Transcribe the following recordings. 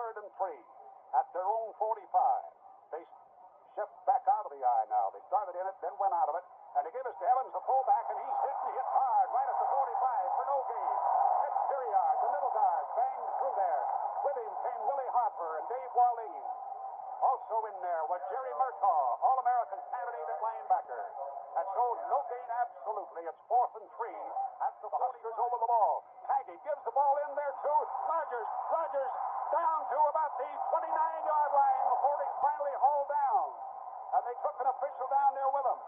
3rd and 3 at their own 45. They shift back out of the I now. They started in it, then went out of it, and they give us to Evans, the fullback, and he's hit hard right at the 45 for no gain. It's Perriard, the middle guard, banged through there. With him came Willie Harper and Dave Wallin. Also in there was Jerry Murtaugh, All-American candidate at linebacker. And so no gain absolutely. It's 4th and 3 at the Huskers over the ball. Taggy gives the ball in there to Rogers down to about the 29-yard line before he's finally hauled down. And they took an official down there with him.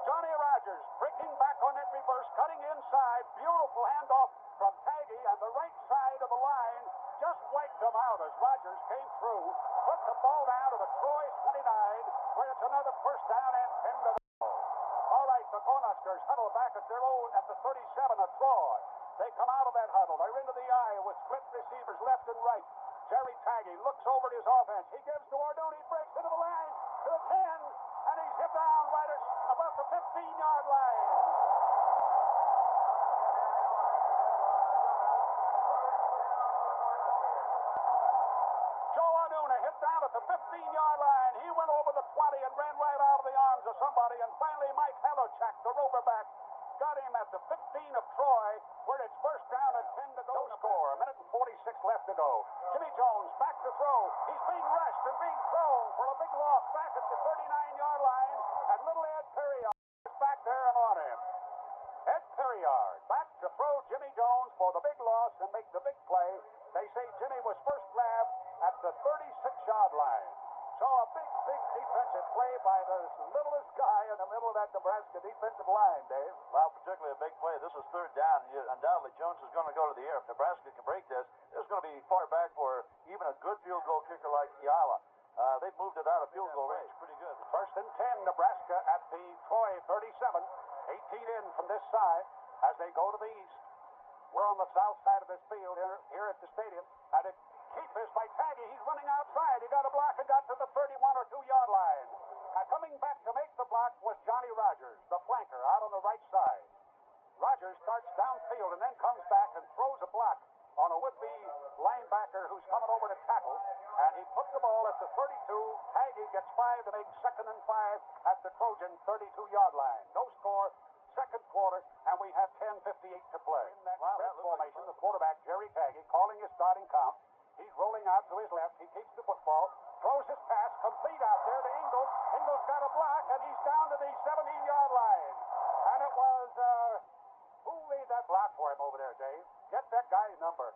Johnny Rogers breaking back on that reverse, cutting inside. Beautiful handoff from Taggy, and the right side of the line just wiped him out as Rogers came through. Put the ball down to the Troy 29, where it's another first down and 10 to go. All right, the Cornhuskers huddle back at their own at the 37 of Troy. They come out of that huddle. They're into the eye with split receivers left and right. Jerry Taggy looks over at his offense. He gives to Ordonez, breaks into the line to the 10, and he's hit down right about the 15-yard line. Joe Ordonez hit down at the 15-yard line. He went over the 20 and ran right out of the arms of somebody, and finally Mike Halochak, the roverback, got him at the 15 of Troy, where it's first down and 10 to go. No score. 1:46 left to go. Jimmy Jones back to throw. He's being rushed and being thrown for a big loss back at the 39-yard line, and little Ed Perriard is back there and on him. Ed Perriard back to throw Jimmy Jones for the big loss and make the big play. They say Jimmy was first grabbed at the 36-yard line. So a big defensive play by the littlest guy in the middle of that Nebraska defensive line, Dave. Well, particularly a big play. This was third down. Undoubtedly, Jones is going to go to the air. If Nebraska can break this, it's going to be far back for even a good field goal kicker like Yala. They've moved it out of field goal range pretty good. First and 10, Nebraska at the Troy 37. 18 in from this side as they go to the east. We're on the south side of this field here at the stadium. And it keepers by Taggy. He's running outside. He got a block and got to the 31 or 2-yard line. And coming back to make the block was Johnny Rogers, the flanker, out on the right side. Rogers starts downfield and then comes back and throws a block on a would-be linebacker who's coming over to tackle. And he put the ball at the 32. Taggy gets 5 to make 2nd and 5 at the Trojan 32-yard line. No score, second quarter, and we have 10:58 to play. In that formation, the quarterback, Jerry Taggy, calling his starting count. He's rolling out to his left. He keeps the football, throws his pass complete out there to Ingles. Ingles got a block, and he's down to the 17-yard line. And it was, who made that block for him over there, Dave? Get that guy's number.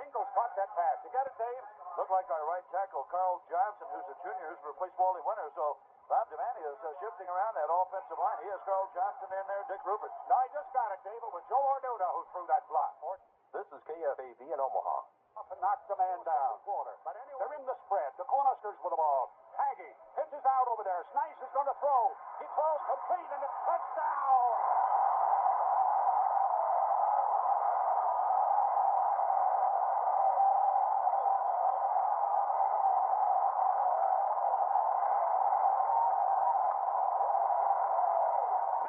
Ingles caught that pass. You got it, Dave? Looked like our right tackle, Carl Johnson, who's a junior, who's replaced Wally Winter. So Bob Devaney is shifting around that offensive line. He has Carl Johnson in there, Dick Rupert. No, I just got it, Dave. It was Joe Ordonez who threw that block. This is KFAB in Omaha. Up and knocked the man down. But anyway, they're in the spread. The Cornhuskers with the ball. Taggy pitches out over there. Snice is going to throw. He throws complete, and it's touchdown.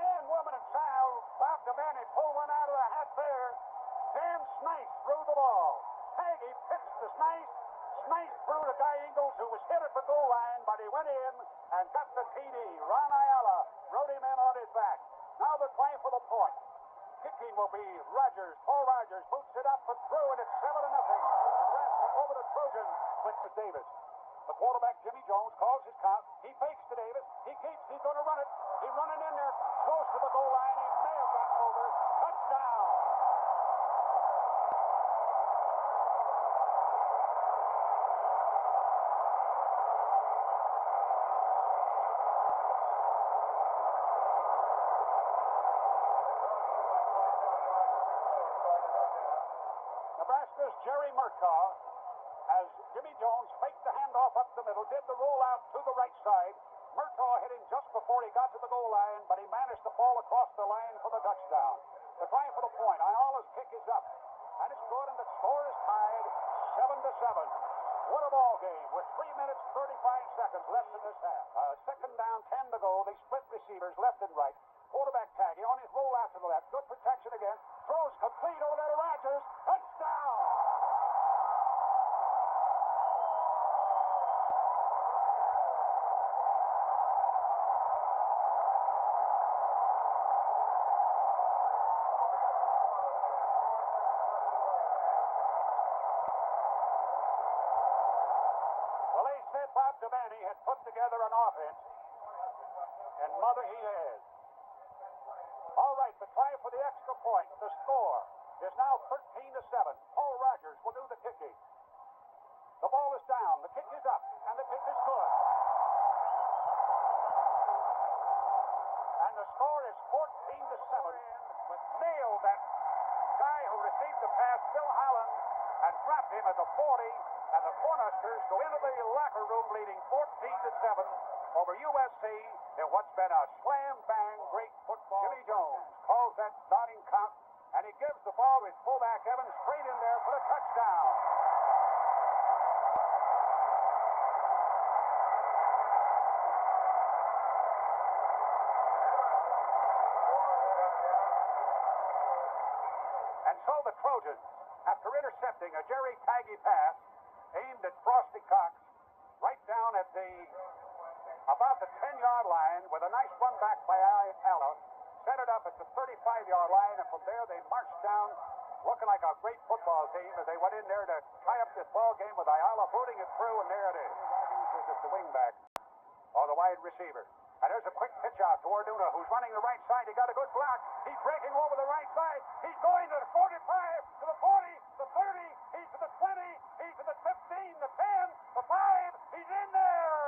Man, woman, and child. Bob Devaney pulled one out of the hat there. Dan Snice threw the ball. Taggy pitched to Snice. Snice threw to Guy Ingles, who was hit at the goal line, but he went in and got the TD. Ron Ayala rode him in on his back. Now they're playing for the point. Kicking will be Rogers. Paul Rogers boots it up and through, and it's 7-0. Nebraska over the Trojans with Davis. The quarterback, Jimmy Jones, calls his count. He fakes to Davis. He keeps. He's going to run it. He's running in there close to the goal line. He may have gotten over. Touchdown. Nebraska's Jerry Murtaugh, as Jimmy Jones faked the handoff up the middle, did the rollout to the right side. Murtaugh hit him just before he got to the goal line, but he managed to fall across the line for the touchdown. They're trying for the point. Ayala's kick is up, and it's good, and the score is tied 7-7. What a ball game with 3 minutes 35 seconds left in this half. Second down, 10 to go. They split receivers left and right. Quarterback Taggy on his roll out to the left. Good protection again. Throws complete over there to Rogers. Touchdown! Well, they said Bob Devaney had put together an offense, and mother he has. All right, the try for the extra point. The score is now 13-7. Paul Rogers will do the kicking. The ball is down. The kick is up, and the kick is good. And the score is 14-7. Nailed that guy who received the pass, Bill Holland, and dropped him at the 40. And the Cornhuskers go into the locker room leading 14-7 over USC in what's been a slam-bang great football. Jimmy Jones calls that starting count, and he gives the ball to his fullback Evans straight in there for the touchdown. And so the Trojans, after intercepting a Jerry Taggy pass aimed at Frosty Cox right down at about the 10-yard line with a nice run back by Ayala, set it up at the 35-yard line, and from there they marched down looking like a great football team as they went in there to tie up this ball game with Ayala booting it through, and there it is. Rogers is the wingback or the wide receiver. And there's a quick pitch out to Orduna, who's running the right side. He got a good block. He's breaking over the right side. He's going to the 45, to the 40, the 30. He's to the 20. He's to the 15, the 10, the 5. He's in there.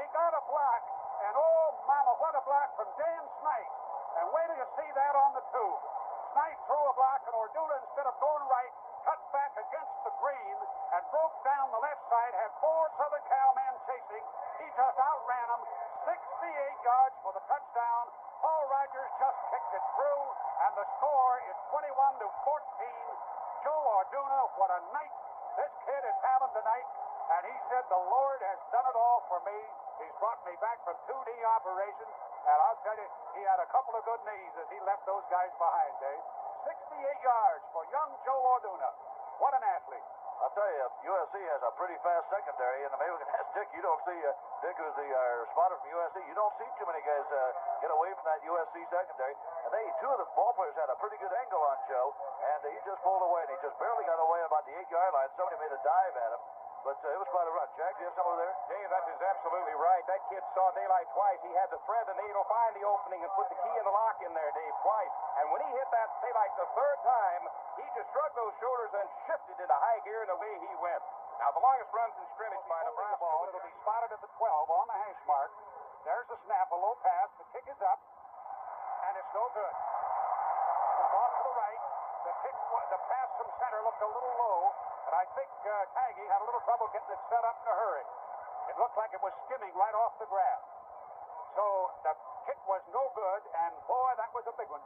He got a block, and oh, mama, what a block from Dan Snipe. And wait till you see that on the tube. Snipe threw a block, and Orduna, instead of going right, cut back against the green and broke down the left side, had four Southern Cal men chasing. He just outran them 68 yards for the touchdown. Paul Rogers just kicked it through, and the score is 21-14. Joe Orduna, what a night this kid is having tonight. And he said, the Lord has done it all for me. He's brought me back from 2D operations. And I'll tell you, he had a couple of good knees as he left those guys behind, Dave. 68 yards for young Joe Orduna. What an athlete. I'll tell you, USC has a pretty fast secondary, and maybe we can ask Dick. You don't see, Dick, who's the spotter from USC, you don't see too many guys get away from that USC secondary. And two of the ball players had a pretty good angle on Joe, and he just pulled away, and he just barely got away about the 8-yard line. Somebody made a dive at him. But it was quite a run. Jack, do you have some over there? Dave, that is absolutely right. That kid saw daylight twice. He had to thread the needle, find the opening, and put the key in the lock in there, Dave, twice. And when he hit that daylight the third time, he just shrugged those shoulders and shifted into high gear, and away he went. Now, the longest run from scrimmage by Nebraska. It'll be spotted at the 12 on the hash mark. There's the snap, a low pass. The kick is up, and it's no good. It's off to the right. The pass from center looked a little low. And I think Taggy had a little trouble getting it set up in a hurry. It looked like it was skimming right off the grass. So the kick was no good, and boy, that was a big one.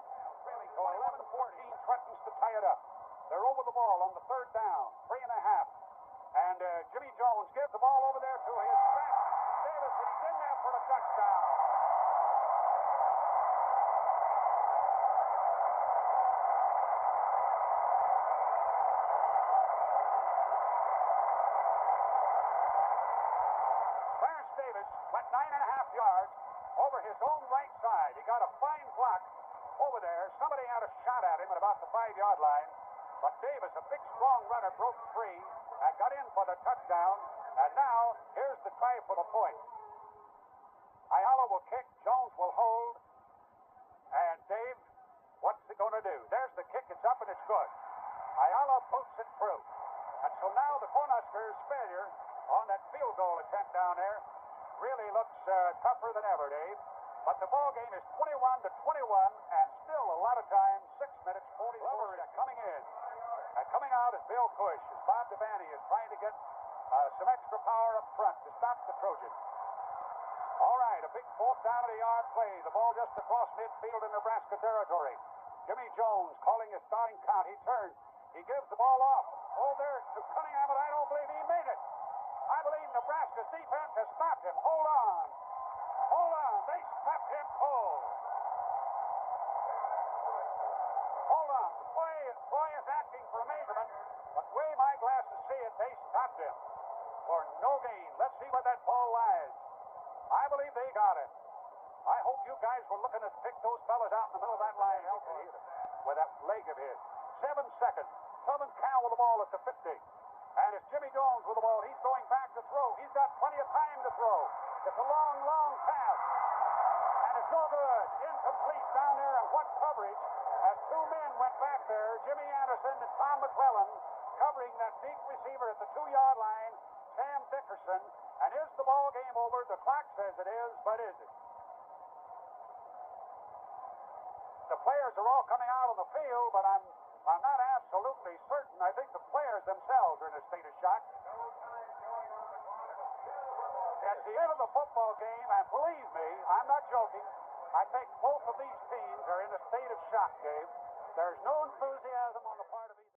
So 11-14 threatens to tie it up. They're over the ball on the third down, 3.5. And Jimmy Jones gives the ball over there to his back, Davis, and he's in there for the touchdown. Went 9.5 yards over his own right side. He got a fine block over there. Somebody had a shot at him at about the 5-yard line. But Davis, a big, strong runner, broke free and got in for the touchdown. And now, here's the try for the point. Ayala will kick. Jones will hold. And Dave, what's he going to do? There's the kick. It's up and it's good. Ayala boots it through. And so now the Cornhuskers' failure on that field goal attempt down there really looks tougher than ever, Dave. But the ball game is 21-21, and still a lot of time, 6 minutes, 44 seconds. Coming in. And coming out is Bill Cush, as Bob Devaney is trying to get some extra power up front to stop the Trojans. All right, a big fourth down of the yard play. The ball just across midfield in Nebraska territory. Jimmy Jones calling his starting count. He turns. He gives the ball off. Oh, there to Cunningham, but I don't believe he made it. I believe Nebraska's defense has stopped him. Hold on. Hold on. They stopped him cold. Hold on. Troy is asking for a measurement, but the way my glasses see it, they stopped him for no gain. Let's see where that ball lies. I believe they got it. I hope you guys were looking to pick those fellas out in the middle of that line with that leg of his. 7 seconds. Southern Cal with the ball at the 50. And it's Jimmy Jones with the ball. He's going back to throw. He's got plenty of time to throw. It's a long, long pass. And it's no good. Incomplete down there. And what coverage as two men went back there, Jimmy Anderson and Tom McClellan, covering that deep receiver at the 2-yard line, Sam Dickerson. And is the ball game over? The clock says it is, but is it? The players are all coming out on the field, but I'm not absolutely certain. I think the players themselves are in a state of shock. At the end of the football game, and believe me, I'm not joking, I think both of these teams are in a state of shock, Dave. There's no enthusiasm on the part of either.